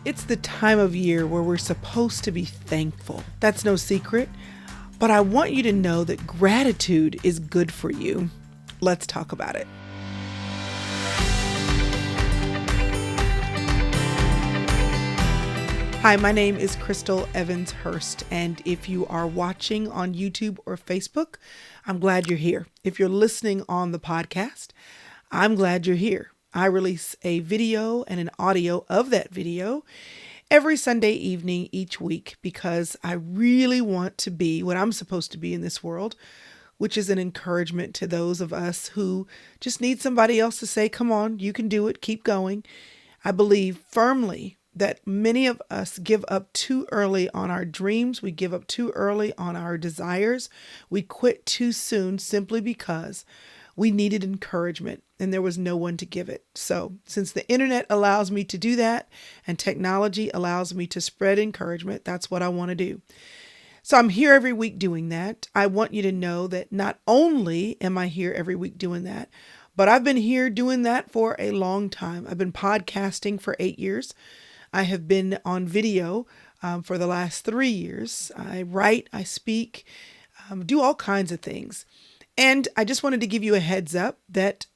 It's the time of year where we're supposed to be thankful. That's no secret. But I want you to know that gratitude is good for you. Let's talk about it. Hi, my name is Crystal Evans Hurst, and if you are watching on YouTube or Facebook, I'm glad you're here. If you're listening on the podcast, I'm glad you're here. I release a video and an audio of that video every Sunday evening each week because I really want to be what I'm supposed to be in this world, which is an encouragement to those of us who just need somebody else to say, come on, you can do it, keep going. I believe firmly that many of us give up too early on our dreams. We give up too early on our desires. We quit too soon simply because we needed encouragement and there was no one to give it. So since the internet allows me to do that and technology allows me to spread encouragement, that's what I want to do. So I'm here every week doing that. I want you to know that not only am I here every week doing that, but I've been here doing that for a long time. I've been podcasting for 8 years. I have been on video for the last 3 years. I write, I speak, do all kinds of things. And I just wanted to give you a heads up that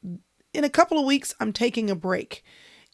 in a couple of weeks, I'm taking a break.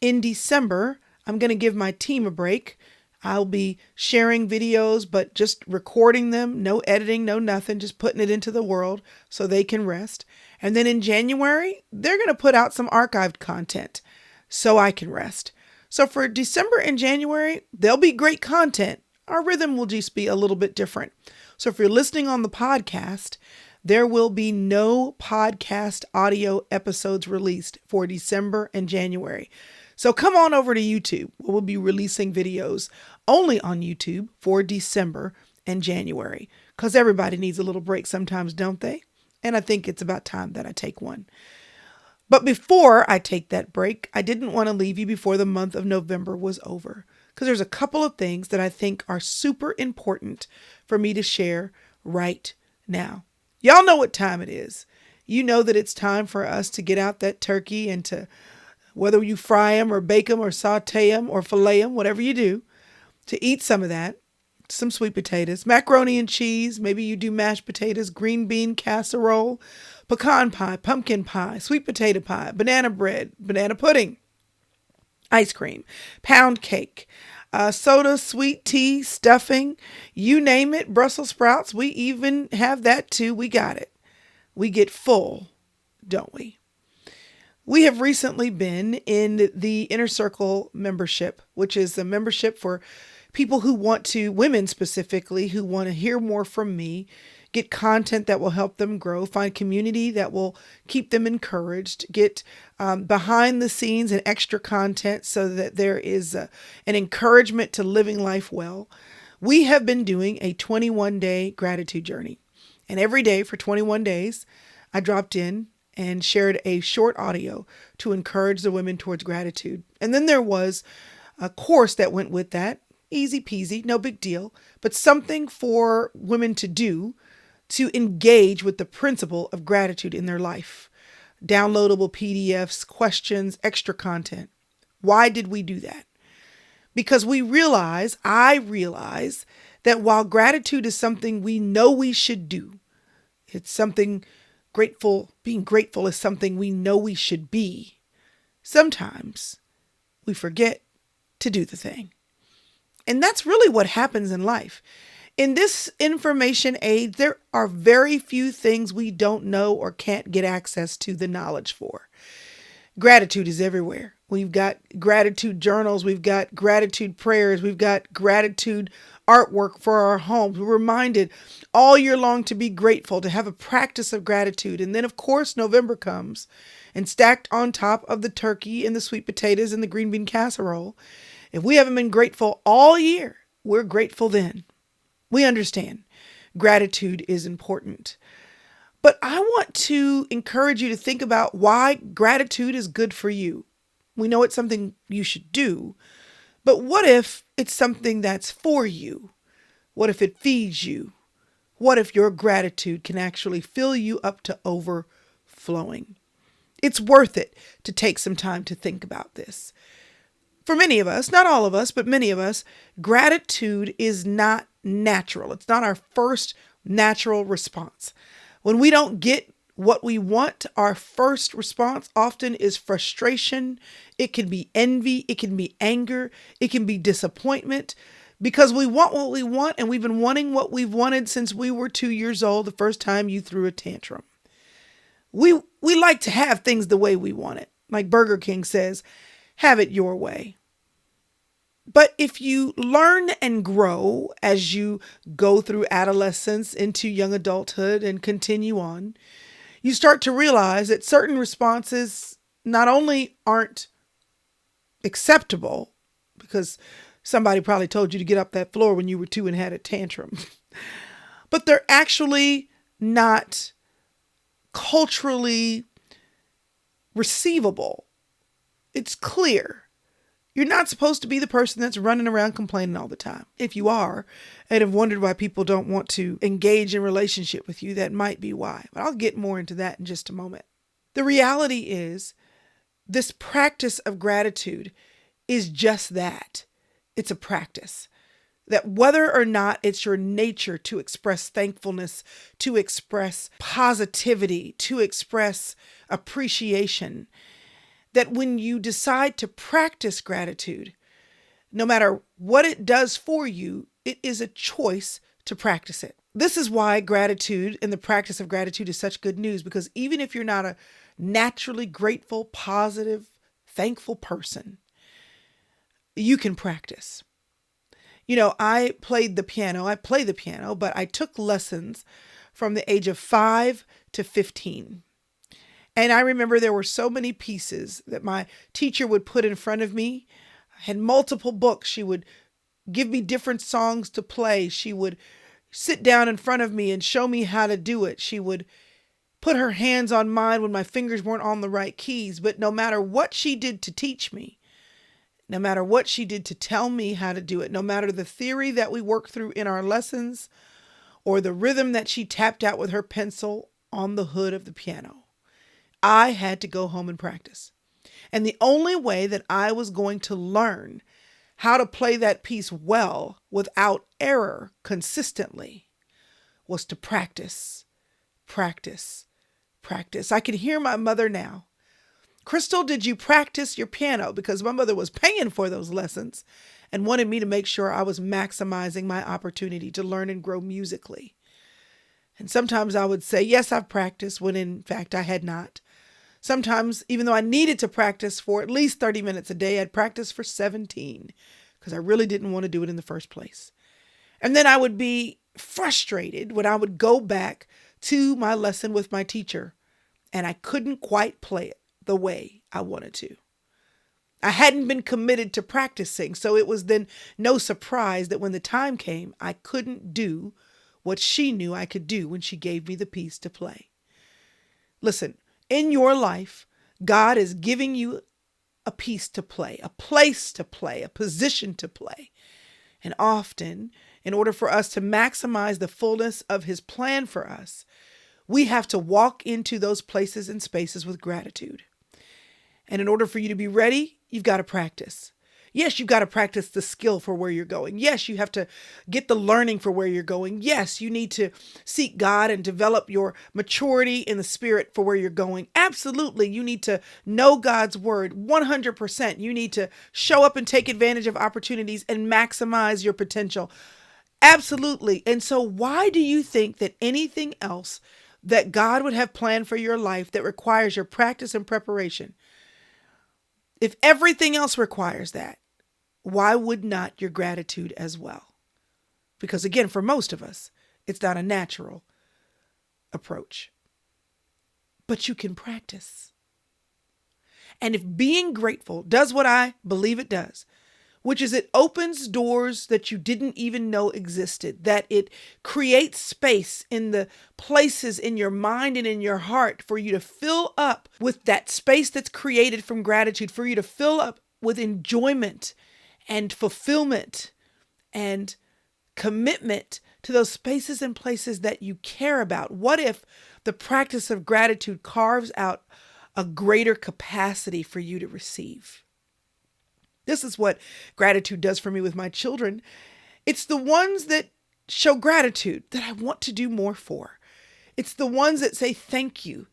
In December, I'm going to give my team a break. I'll be sharing videos, but just recording them, no editing, no nothing, just putting it into the world so they can rest. And then in January, they're going to put out some archived content so I can rest. So for December and January, there'll be great content. Our rhythm will just be a little bit different. So if you're listening on the podcast, there will be no podcast audio episodes released for December and January. So come on over to YouTube. We'll be releasing videos only on YouTube for December and January because everybody needs a little break sometimes, don't they? And I think it's about time that I take one. But before I take that break, I didn't want to leave you before the month of November was over because there's a couple of things that I think are super important for me to share right now. Y'all know what time it is. You know that it's time for us to get out that turkey and to, whether you fry them or bake them or saute them or fillet them, whatever you do, to eat some of that, some sweet potatoes, macaroni and cheese. Maybe you do mashed potatoes, green bean casserole, pecan pie, pumpkin pie, sweet potato pie, banana bread, banana pudding, ice cream, pound cake, soda, sweet tea, stuffing, you name it, Brussels sprouts. We even have that too. We got it. We get full, don't we? We have recently been in the Inner Circle membership, which is a membership for people who want to, women specifically, who want to hear more from me, get content that will help them grow, find community that will keep them encouraged, get behind the scenes and extra content so that there is an encouragement to living life well. We have been doing a 21-day gratitude journey. And every day for 21 days, I dropped in and shared a short audio to encourage the women towards gratitude. And then there was a course that went with that. Easy peasy, no big deal, but something for women to do to engage with the principle of gratitude in their life. Downloadable PDFs, questions, extra content. Why did we do that? Because I realize that while gratitude is something we know we should do, it's something being grateful is something we know we should be. Sometimes we forget to do the thing. And that's really what happens in life. In this information age, there are very few things we don't know or can't get access to the knowledge for. Gratitude is everywhere. We've got gratitude journals. We've got gratitude prayers. We've got gratitude artwork for our homes. We're reminded all year long to be grateful, to have a practice of gratitude. And then, of course, November comes and stacked on top of the turkey and the sweet potatoes and the green bean casserole. If we haven't been grateful all year, we're grateful then. We understand gratitude is important. But I want to encourage you to think about why gratitude is good for you. We know it's something you should do, but what if it's something that's for you? What if it feeds you? What if your gratitude can actually fill you up to overflowing? It's worth it to take some time to think about this. For many of us, not all of us, but many of us, gratitude is not natural. It's not our first natural response. When we don't get what we want, our first response often is frustration. It can be envy. It can be anger. It can be disappointment because we want what we want, and we've been wanting what we've wanted since we were 2 years old the first time you threw a tantrum. We like to have things the way we want it. Like Burger King says, have it your way. But if you learn and grow as you go through adolescence into young adulthood and continue on, you start to realize that certain responses not only aren't acceptable, because somebody probably told you to get up that floor when you were 2 and had a tantrum, but they're actually not culturally receivable. It's clear. You're not supposed to be the person that's running around complaining all the time. If you are, and have wondered why people don't want to engage in relationship with you, that might be why. But I'll get more into that in just a moment. The reality is, this practice of gratitude is just that. It's a practice. That whether or not it's your nature to express thankfulness, to express positivity, to express appreciation, that when you decide to practice gratitude, no matter what it does for you, it is a choice to practice it. This is why gratitude and the practice of gratitude is such good news, because even if you're not a naturally grateful, positive, thankful person, you can practice. I play the piano, but I took lessons from the age of 5 to 15. And I remember there were so many pieces that my teacher would put in front of me. I had multiple books. She would give me different songs to play. She would sit down in front of me and show me how to do it. She would put her hands on mine when my fingers weren't on the right keys. But no matter what she did to teach me, no matter what she did to tell me how to do it, no matter the theory that we worked through in our lessons or the rhythm that she tapped out with her pencil on the hood of the piano, I had to go home and practice. And the only way that I was going to learn how to play that piece well without error consistently was to practice, practice, practice. I can hear my mother now. Crystal, did you practice your piano? Because my mother was paying for those lessons and wanted me to make sure I was maximizing my opportunity to learn and grow musically. And sometimes I would say, yes, I've practiced, when in fact I had not. Sometimes, even though I needed to practice for at least 30 minutes a day, I'd practice for 17 because I really didn't want to do it in the first place. And then I would be frustrated when I would go back to my lesson with my teacher and I couldn't quite play it the way I wanted to. I hadn't been committed to practicing, so it was then no surprise that when the time came, I couldn't do what she knew I could do when she gave me the piece to play. Listen, in your life, God is giving you a piece to play, a place to play, a position to play. And often, in order for us to maximize the fullness of His plan for us, we have to walk into those places and spaces with gratitude. And in order for you to be ready, you've got to practice. Yes, you've got to practice the skill for where you're going. Yes, you have to get the learning for where you're going. Yes, you need to seek God and develop your maturity in the spirit for where you're going. Absolutely, you need to know God's word 100%. You need to show up and take advantage of opportunities and maximize your potential. Absolutely. And so why do you think that anything else that God would have planned for your life that requires your practice and preparation, if everything else requires that, why would not your gratitude as well? Because again, for most of us, it's not a natural approach. But you can practice. And if being grateful does what I believe it does, which is it opens doors that you didn't even know existed, that it creates space in the places in your mind and in your heart for you to fill up with that space that's created from gratitude, for you to fill up with enjoyment and fulfillment and commitment to those spaces and places that you care about. What if the practice of gratitude carves out a greater capacity for you to receive? This is what gratitude does for me with my children. It's the ones that show gratitude that I want to do more for. It's the ones that say thank you,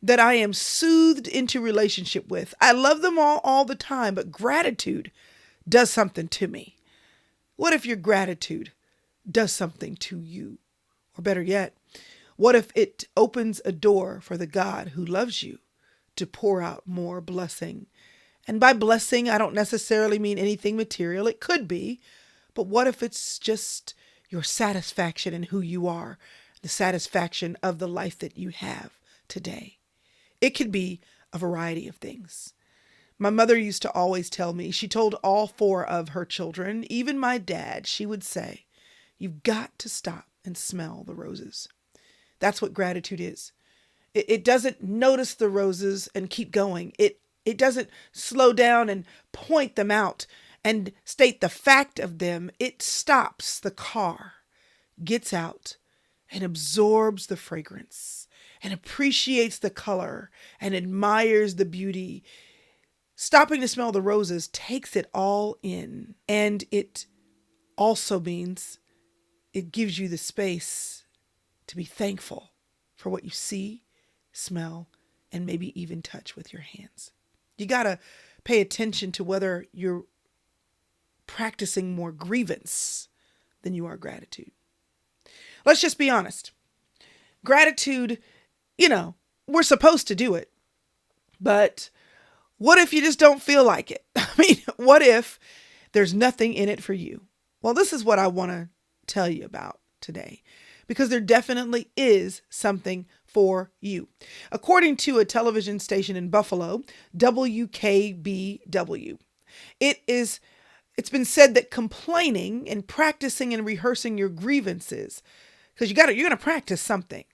that I am soothed into relationship with. I love them all the time, but gratitude does something to me. What if your gratitude does something to you? Or better yet, what if it opens a door for the God who loves you to pour out more blessing? And by blessing, I don't necessarily mean anything material. It could be. But what if it's just your satisfaction in who you are, the satisfaction of the life that you have today? It could be a variety of things. My mother used to always tell me, she told all 4 of her children, even my dad, she would say, you've got to stop and smell the roses. That's what gratitude is. It doesn't notice the roses and keep going. It doesn't slow down and point them out and state the fact of them. It stops the car, gets out, and absorbs the fragrance and appreciates the color and admires the beauty. Stopping to smell the roses takes it all in. And it also means it gives you the space to be thankful for what you see, smell, and maybe even touch with your hands. You got to pay attention to whether you're practicing more grievance than you are gratitude. Let's just be honest. Gratitude, we're supposed to do it. But what if you just don't feel like it? I mean, what if there's nothing in it for you? Well, this is what I want to tell you about today, because there definitely is something for you. According to a television station in Buffalo, WKBW, it's been said that complaining and practicing and rehearsing your grievances, because you're going to practice something,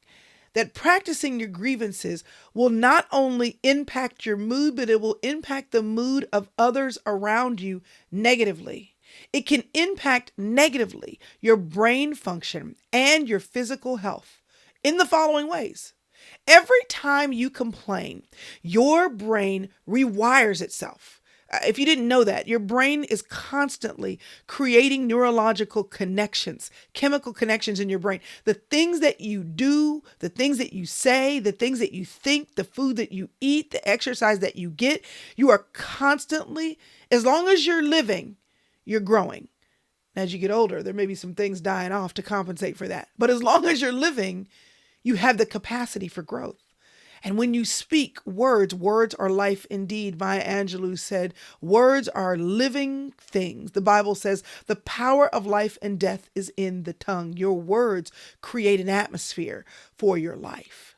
that practicing your grievances will not only impact your mood, but it will impact the mood of others around you negatively. It can impact negatively your brain function and your physical health in the following ways. Every time you complain, your brain rewires itself. If you didn't know that, your brain is constantly creating neurological connections, chemical connections in your brain. The things that you do, the things that you say, the things that you think, the food that you eat, the exercise that you get, you are constantly, as long as you're living, you're growing. As you get older, there may be some things dying off to compensate for that. But as long as you're living, you have the capacity for growth. And when you speak words are life indeed. Maya Angelou said, words are living things. The Bible says the power of life and death is in the tongue. Your words create an atmosphere for your life.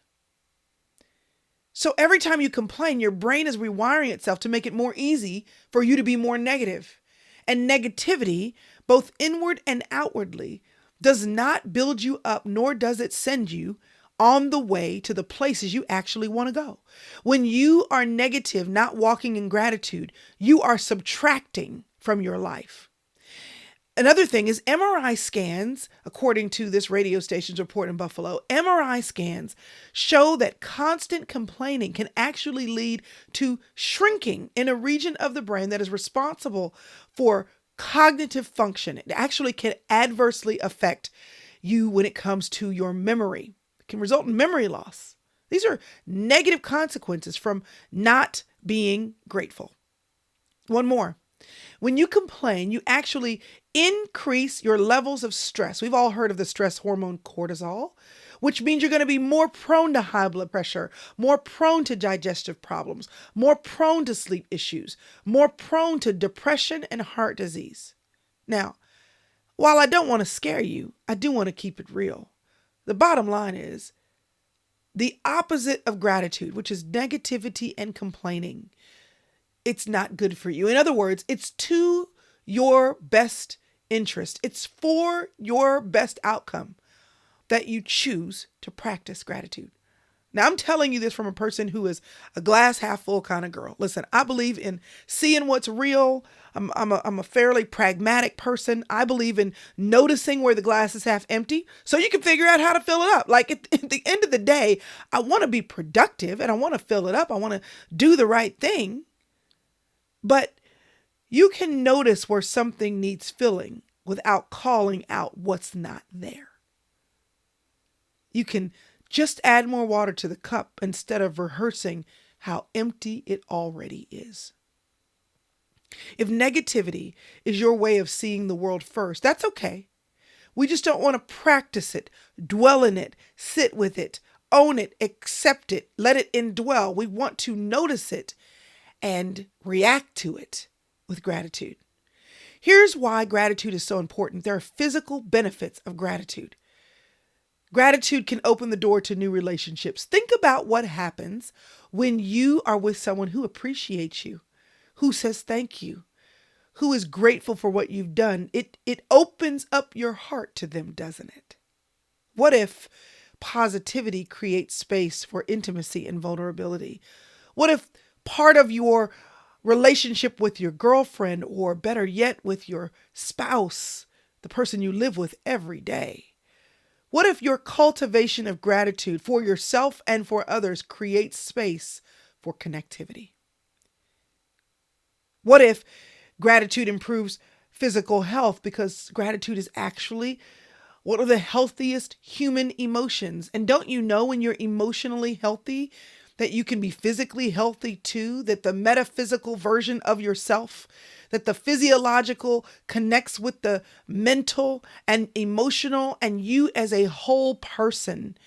So every time you complain, your brain is rewiring itself to make it more easy for you to be more negative. And negativity, both inward and outwardly, does not build you up, nor does it send you on the way to the places you actually want to go. When you are negative, not walking in gratitude, you are subtracting from your life. Another thing is MRI scans, according to this radio station's report in Buffalo, MRI scans show that constant complaining can actually lead to shrinking in a region of the brain that is responsible for cognitive function. It actually can adversely affect you when it comes to your memory. It can result in memory loss. These are negative consequences from not being grateful. One more. When you complain, you actually increase your levels of stress. We've all heard of the stress hormone cortisol, which means you're going to be more prone to high blood pressure, more prone to digestive problems, more prone to sleep issues, more prone to depression and heart disease. Now, while I don't want to scare you, I do want to keep it real. The bottom line is the opposite of gratitude, which is negativity and complaining. It's not good for you. In other words, it's to your best interest. It's for your best outcome that you choose to practice gratitude. Now, I'm telling you this from a person who is a glass half full kind of girl. Listen, I believe in seeing what's real. I'm a fairly pragmatic person. I believe in noticing where the glass is half empty so you can figure out how to fill it up. Like at the end of the day, I want to be productive and I want to fill it up. I want to do the right thing. But You can notice where something needs filling without calling out what's not there. You can just add more water to the cup instead of rehearsing how empty it already is. If negativity is your way of seeing the world first, that's okay. We just don't want to practice it, dwell in it, sit with it, own it, accept it, let it indwell. We want to notice it and react to it with gratitude. Here's why gratitude is so important. There are physical benefits of gratitude. Gratitude can open the door to new relationships. Think about what happens when you are with someone who appreciates you, who says thank you, who is grateful for what you've done. It opens up your heart to them, doesn't it? What if positivity creates space for intimacy and vulnerability? What if part of your relationship with your girlfriend, or better yet, with your spouse, the person you live with every day? What if your cultivation of gratitude for yourself and for others creates space for connectivity? What if gratitude improves physical health, because gratitude is actually one of the healthiest human emotions? And don't you know, when you're emotionally healthy, that you can be physically healthy too? That the metaphysical version of yourself, that the physiological connects with the mental and emotional, and you as a whole person.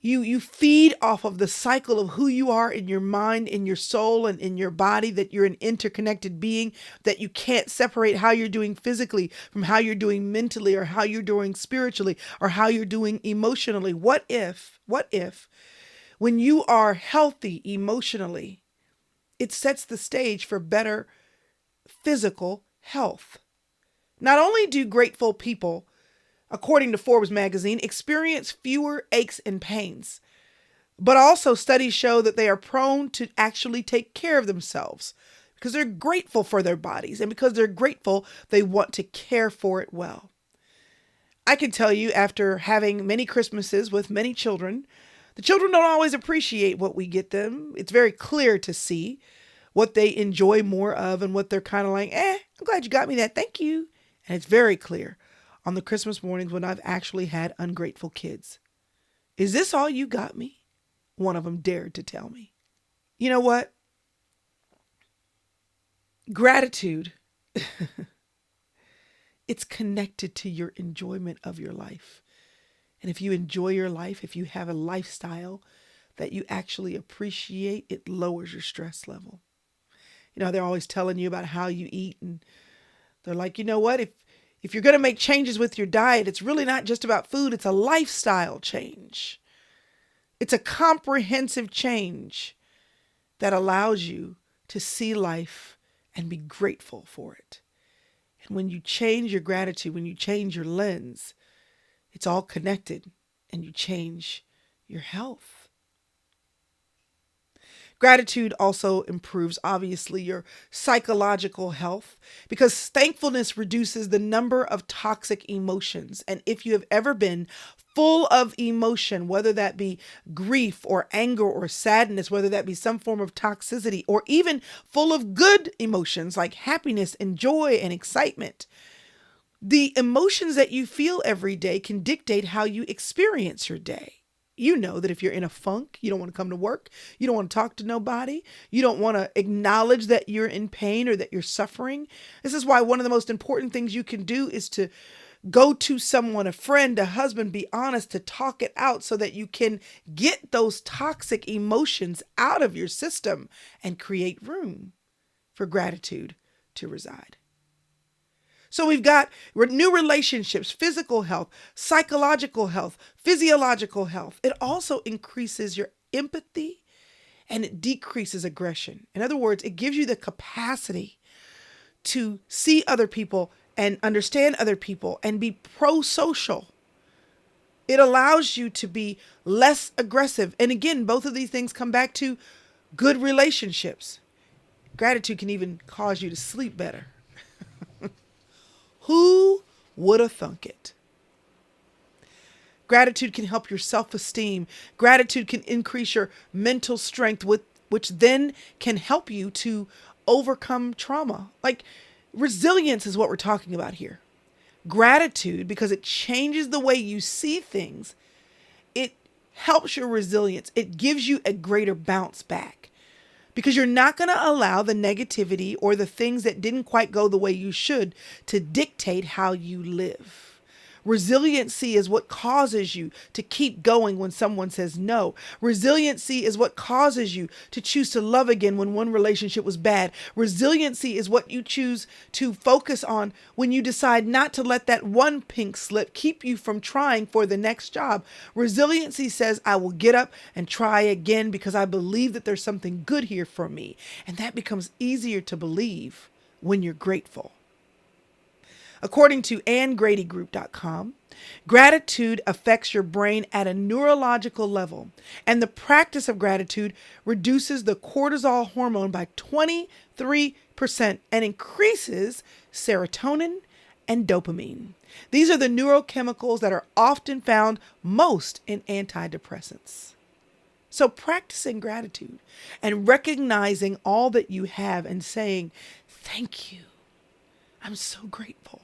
You feed off of the cycle of who you are in your mind, in your soul, and in your body, that you're an interconnected being, that you can't separate how you're doing physically from how you're doing mentally, or how you're doing spiritually, or how you're doing emotionally. What if, when you are healthy emotionally, it sets the stage for better physical health? Not only do grateful people, according to Forbes magazine, experience fewer aches and pains, but also studies show that they are prone to actually take care of themselves because they're grateful for their bodies, and because they're grateful, they want to care for it well. I can tell you, after having many Christmases with many children, the children don't always appreciate what we get them. It's very clear to see what they enjoy more of and what they're kind of like, I'm glad you got me that, thank you. And it's very clear on the Christmas mornings when I've actually had ungrateful kids. Is this all you got me? One of them dared to tell me. You know what? Gratitude, it's connected to your enjoyment of your life. And if you enjoy your life, if you have a lifestyle that you actually appreciate, it lowers your stress level. You know, they're always telling you about how you eat, and they're like, you know what? If you're going to make changes with your diet, it's really not just about food. It's a lifestyle change. It's a comprehensive change that allows you to see life and be grateful for it. And when you change your gratitude, when you change your lens, it's all connected, and you change your health. Gratitude also improves, obviously, your psychological health, because thankfulness reduces the number of toxic emotions. And if you have ever been full of emotion, whether that be grief or anger or sadness, whether that be some form of toxicity, or even full of good emotions like happiness and joy and excitement, the emotions that you feel every day can dictate how you experience your day. You know that if you're in a funk, you don't want to come to work, you don't want to talk to nobody, you don't want to acknowledge that you're in pain or that you're suffering. This is why one of the most important things you can do is to go to someone, a friend, a husband, be honest, to talk it out so that you can get those toxic emotions out of your system and create room for gratitude to reside. So we've got new relationships, physical health, psychological health, physiological health. It also increases your empathy, and it decreases aggression. In other words, it gives you the capacity to see other people and understand other people and be pro-social. It allows you to be less aggressive. And again, both of these things come back to good relationships. Gratitude can even cause you to sleep better. Who would have thunk it? Gratitude can help your self-esteem. Gratitude can increase your mental strength, which then can help you to overcome trauma. Like, resilience is what we're talking about here. Gratitude, because it changes the way you see things, it helps your resilience. It gives you a greater bounce back because you're not going to allow the negativity or the things that didn't quite go the way you should to dictate how you live. Resiliency is what causes you to keep going when someone says no. Resiliency is what causes you to choose to love again when one relationship was bad. Resiliency is what you choose to focus on when you decide not to let that one pink slip keep you from trying for the next job. Resiliency says, I will get up and try again because I believe that there's something good here for me. And that becomes easier to believe when you're grateful. According to AnnGradyGroup.com, gratitude affects your brain at a neurological level, and the practice of gratitude reduces the cortisol hormone by 23% and increases serotonin and dopamine. These are the neurochemicals that are often found most in antidepressants. So practicing gratitude and recognizing all that you have and saying, thank you, I'm so grateful.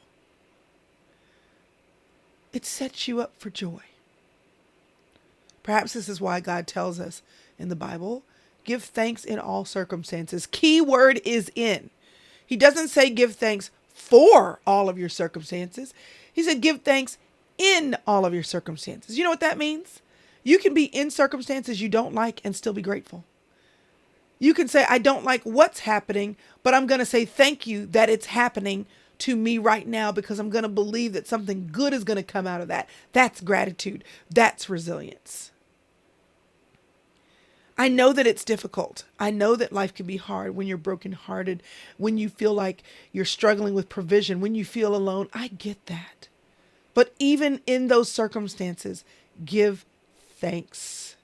It sets you up for joy. Perhaps this is why God tells us in the Bible, give thanks in all circumstances. Key word is in. He doesn't say give thanks for all of your circumstances. He said give thanks in all of your circumstances. You know what that means? You can be in circumstances you don't like and still be grateful. You can say, I don't like what's happening, but I'm going to say thank you that it's happening to me right now because I'm going to believe that something good is going to come out of that. That's gratitude. That's resilience. I know that it's difficult. I know that life can be hard when you're brokenhearted, when you feel like you're struggling with provision, when you feel alone. I get that. But even in those circumstances, give thanks.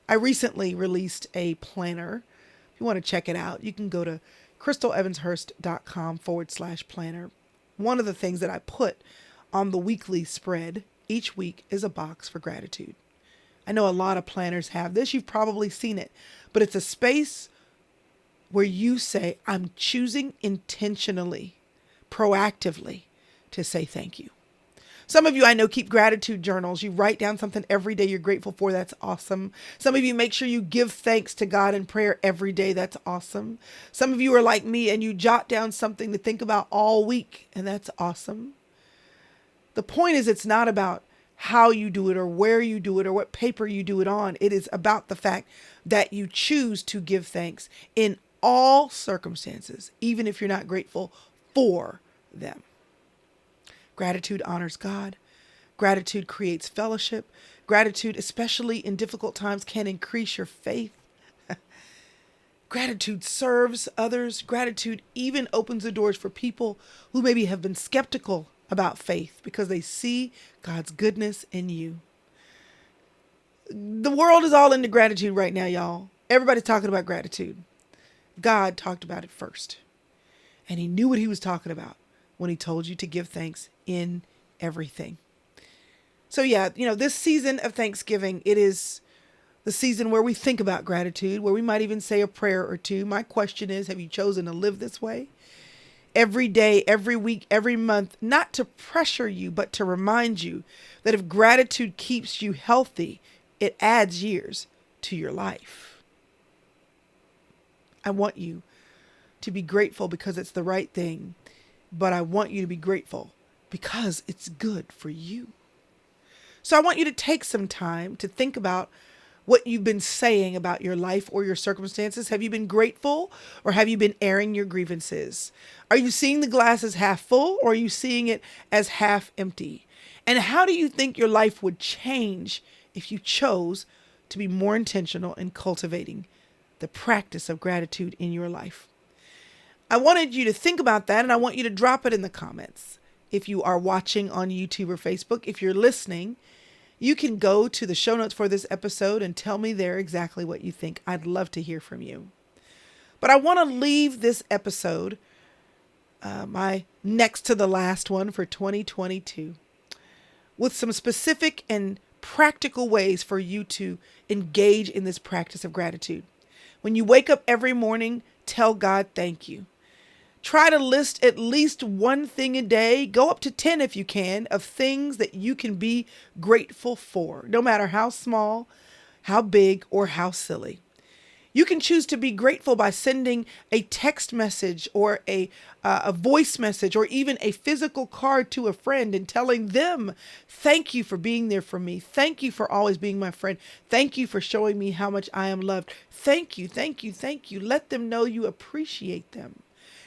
I recently released a planner. If you want to check it out, you can go to crystalevanshurst.com/planner. One of the things that I put on the weekly spread each week is a box for gratitude. I know a lot of planners have this. You've probably seen it, but it's a space where you say, I'm choosing intentionally, proactively to say thank you. Some of you I know keep gratitude journals. You write down something every day you're grateful for. That's awesome. Some of you make sure you give thanks to God in prayer every day. That's awesome. Some of you are like me and you jot down something to think about all week, and that's awesome. The point is, it's not about how you do it or where you do it or what paper you do it on. It is about the fact that you choose to give thanks in all circumstances, even if you're not grateful for them. Gratitude honors God. Gratitude creates fellowship. Gratitude, especially in difficult times, can increase your faith. Gratitude serves others. Gratitude even opens the doors for people who maybe have been skeptical about faith because they see God's goodness in you. The world is all into gratitude right now, y'all. Everybody's talking about gratitude. God talked about it first. And he knew what he was talking about when he told you to give thanks in everything. So yeah, this season of Thanksgiving, it is the season where we think about gratitude, where we might even say a prayer or two. My question is, have you chosen to live this way? Every day, every week, every month, not to pressure you, but to remind you that if gratitude keeps you healthy, it adds years to your life. I want you to be grateful because it's the right thing, but I want you to be grateful because it's good for you. So I want you to take some time to think about what you've been saying about your life or your circumstances. Have you been grateful or have you been airing your grievances? Are you seeing the glass as half full or are you seeing it as half empty? And how do you think your life would change if you chose to be more intentional in cultivating the practice of gratitude in your life? I wanted you to think about that, and I want you to drop it in the comments. If you are watching on YouTube or Facebook, if you're listening, you can go to the show notes for this episode and tell me there exactly what you think. I'd love to hear from you. But I want to leave this episode, my next to the last one for 2022, with some specific and practical ways for you to engage in this practice of gratitude. When you wake up every morning, tell God thank you. Try to list at least one thing a day. Go up to 10 if you can, of things that you can be grateful for, no matter how small, how big, or how silly. You can choose to be grateful by sending a text message or a voice message or even a physical card to a friend and telling them, thank you for being there for me. Thank you for always being my friend. Thank you for showing me how much I am loved. Thank you, thank you, thank you. Let them know you appreciate them.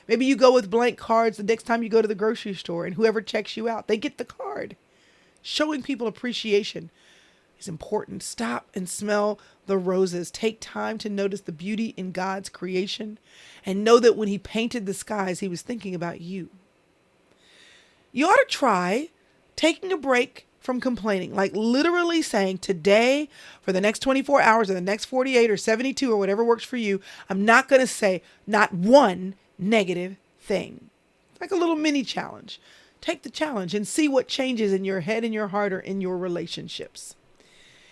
Maybe you go with blank cards the next time you go to the grocery store, and whoever checks you out, they get the card. Showing people appreciation is important. Stop and smell the roses. Take time to notice the beauty in God's creation and know that when he painted the skies, he was thinking about you. You ought to try taking a break from complaining, like literally saying today for the next 24 hours or the next 48 or 72 or whatever works for you, I'm not going to say not one negative thing. Like a little mini challenge. Take the challenge and see what changes in your head and your heart or in your relationships.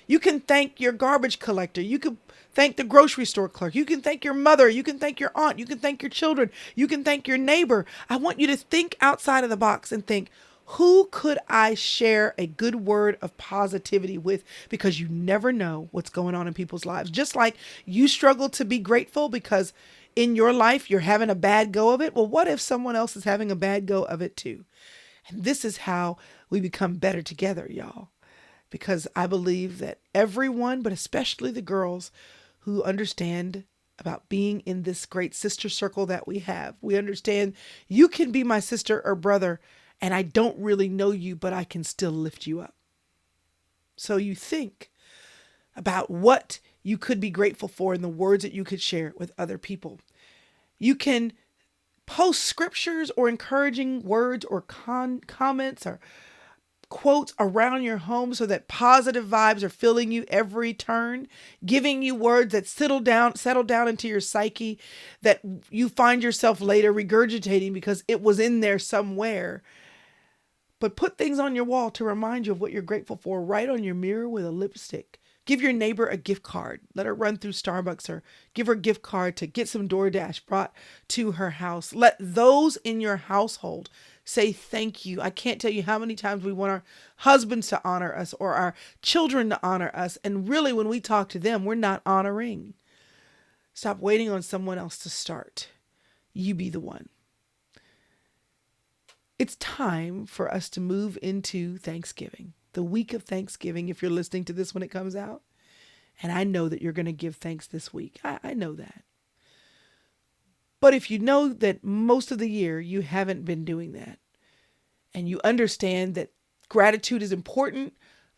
You can thank your garbage collector. You can thank the grocery store clerk. You can thank your mother. You can thank your aunt. You can thank your children. You can thank your neighbor. I want you to think outside of the box and think, who could I share a good word of positivity with? Because you never know what's going on in people's lives. Just like you struggle to be grateful because in your life you're having a bad go of it. Well, what if someone else is having a bad go of it too? And this is how we become better together, y'all. Because I believe that everyone, but especially the girls who understand about being in this great sister circle that we have, we understand you can be my sister or brother, and I don't really know you, but I can still lift you up. So you think about what you could be grateful for and the words that you could share with other people. You can post scriptures or encouraging words or comments or quotes around your home so that positive vibes are filling you every turn, giving you words that settle down into your psyche that you find yourself later regurgitating because it was in there somewhere. But put things on your wall to remind you of what you're grateful for, right on your mirror with a lipstick. Give your neighbor a gift card. Let her run through Starbucks or give her a gift card to get some DoorDash brought to her house. Let those in your household say thank you. I can't tell you how many times we want our husbands to honor us or our children to honor us. And really, when we talk to them, we're not honoring. Stop waiting on someone else to start. You be the one. It's time for us to move into Thanksgiving, the week of Thanksgiving, if you're listening to this when it comes out. And I know that you're going to give thanks this week. I know that. But if you know that most of the year you haven't been doing that, and you understand that gratitude is important,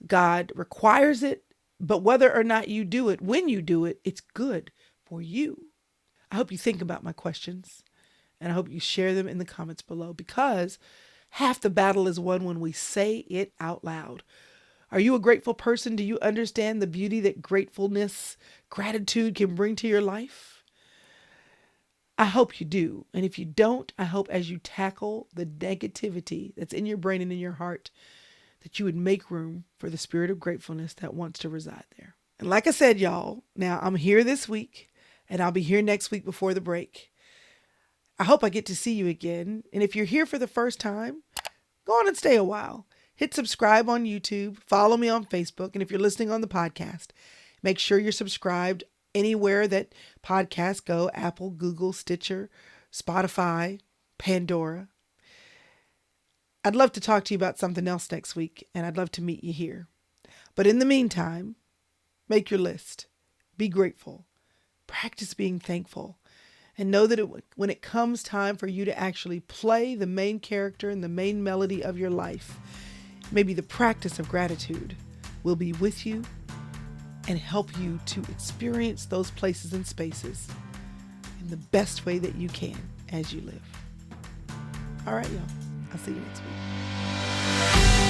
God requires it, but whether or not you do it, when you do it, it's good for you. I hope you think about my questions, and I hope you share them in the comments below, because half the battle is won when we say it out loud. Are you a grateful person? Do you understand the beauty that gratitude can bring to your life? I hope you do. And if you don't, I hope as you tackle the negativity that's in your brain and in your heart, that you would make room for the spirit of gratefulness that wants to reside there. And like I said, y'all, now I'm here this week and I'll be here next week before the break. I hope I get to see you again. And if you're here for the first time, go on and stay a while. Hit subscribe on YouTube. Follow me on Facebook. And if you're listening on the podcast, make sure you're subscribed anywhere that podcasts go: Apple, Google, Stitcher, Spotify, Pandora. I'd love to talk to you about something else next week, and I'd love to meet you here. But in the meantime, make your list. Be grateful. Practice being thankful. And know that when it comes time for you to actually play the main character and the main melody of your life, maybe the practice of gratitude will be with you and help you to experience those places and spaces in the best way that you can as you live. All right, y'all. I'll see you next week.